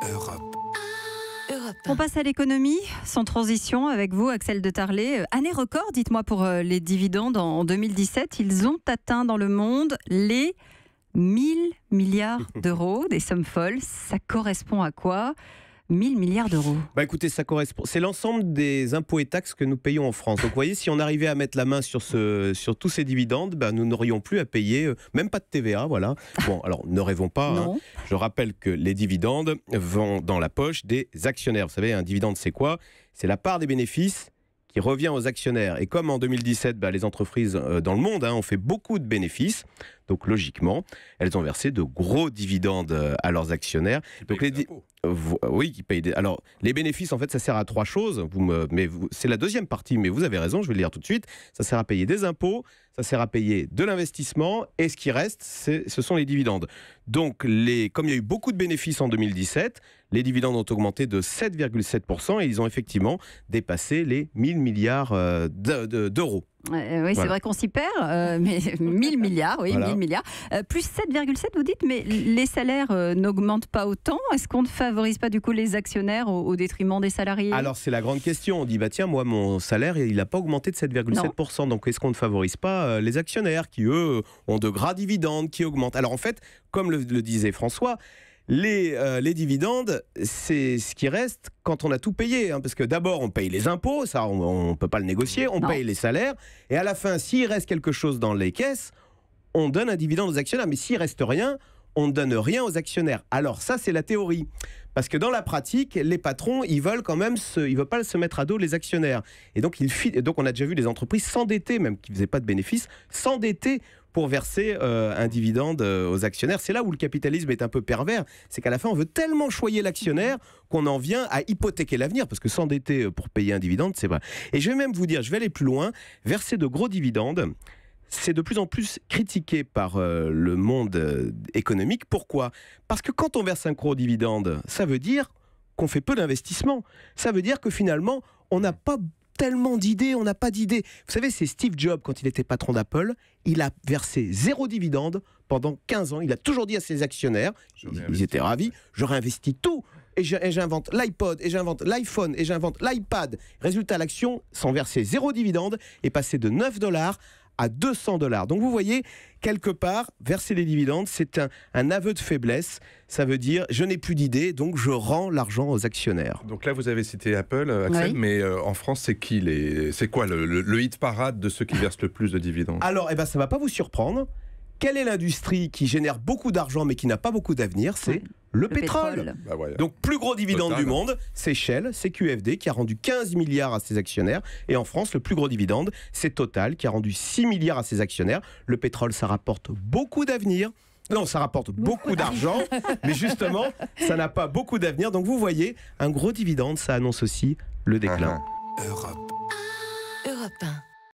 Europe. On passe à l'économie, sans transition avec vous, Axel de Tarlé. Année record, dites-moi, pour les dividendes en 2017. Ils ont atteint dans le monde les 1000 milliards d'euros, des sommes folles. Ça correspond à quoi ? 1000 milliards d'euros. Écoutez, ça correspond. C'est l'ensemble des impôts et taxes que nous payons en France. Donc vous voyez, si on arrivait à mettre la main sur tous ces dividendes, nous n'aurions plus à payer, même pas de TVA, voilà. Bon, alors ne rêvons pas. Non. Je rappelle que les dividendes vont dans la poche des actionnaires. Vous savez, un dividende, c'est quoi ? C'est la part des bénéfices qui revient aux actionnaires. Et comme en 2017, les entreprises dans le monde ont fait beaucoup de bénéfices, donc logiquement, elles ont versé de gros dividendes à leurs actionnaires. Donc oui, qui payent Alors, les bénéfices, en fait, ça sert à trois choses. C'est la deuxième partie, mais vous avez raison, je vais le dire tout de suite. Ça sert à payer des impôts, ça sert à payer de l'investissement, et ce qui reste, ce sont les dividendes. Donc, comme il y a eu beaucoup de bénéfices en 2017, les dividendes ont augmenté de 7,7% et ils ont effectivement dépassé les 1000 milliards d'euros. Oui, Voilà. C'est vrai qu'on s'y perd, mais 1000 milliards, oui, Voilà. 1000 milliards. Plus 7,7, vous dites, mais les salaires n'augmentent pas autant. Est-ce qu'on ne favorise pas du coup les actionnaires au détriment des salariés ? Alors, c'est la grande question. On dit, tiens, moi, mon salaire, il n'a pas augmenté de 7,7%. Donc, est-ce qu'on ne favorise pas les actionnaires qui, eux, ont de gras dividendes qui augmentent ? Alors, en fait, comme le disait François, les dividendes, c'est ce qui reste quand on a tout payé. Parce que d'abord, on paye les impôts, ça, on ne peut pas le négocier. On paye les salaires. Et à la fin, s'il reste quelque chose dans les caisses, on donne un dividende aux actionnaires. Mais s'il reste rien, on ne donne rien aux actionnaires. Alors ça, c'est la théorie. Parce que dans la pratique, les patrons, ils veulent quand même ils veulent pas se mettre à dos les actionnaires. Et donc, on a déjà vu des entreprises s'endetter, même qui ne faisaient pas de bénéfices, s'endetter pour verser un dividende aux actionnaires. C'est là où le capitalisme est un peu pervers. C'est qu'à la fin, on veut tellement choyer l'actionnaire qu'on en vient à hypothéquer l'avenir. Parce que s'endetter pour payer un dividende, c'est vrai. Et je vais même vous dire, je vais aller plus loin, verser de gros dividendes, c'est de plus en plus critiqué par le monde économique. Pourquoi ? Parce que quand on verse un gros dividende, ça veut dire qu'on fait peu d'investissement. Ça veut dire que finalement, on n'a pas tellement d'idées, on n'a pas d'idées. Vous savez, c'est Steve Jobs, quand il était patron d'Apple, il a versé 0 dividende pendant 15 ans. Il a toujours dit à ses actionnaires, ils étaient ravis, je réinvestis tout. Et j'invente l'iPod, et j'invente l'iPhone, et j'invente l'iPad. Résultat, l'action, sans verser 0 dividende, est passée de $9 à $200. Donc vous voyez, quelque part, verser les dividendes, c'est un aveu de faiblesse. Ça veut dire, je n'ai plus d'idées, donc je rends l'argent aux actionnaires. Donc là, vous avez cité Apple, Axel, Oui. mais en France, c'est quoi le hit parade de ceux qui versent le plus de dividendes ? Alors, ça ne va pas vous surprendre. Quelle est l'industrie qui génère beaucoup d'argent mais qui n'a pas beaucoup d'avenir ? C'est le pétrole. Donc, plus gros dividende du monde, c'est Shell, c'est QFD qui a rendu 15 milliards à ses actionnaires. Et en France, le plus gros dividende, c'est Total qui a rendu 6 milliards à ses actionnaires. Le pétrole, ça rapporte beaucoup d'avenir. Non, ça rapporte beaucoup d'argent, mais justement, ça n'a pas beaucoup d'avenir. Donc, vous voyez, un gros dividende, ça annonce aussi le déclin. Europe 1.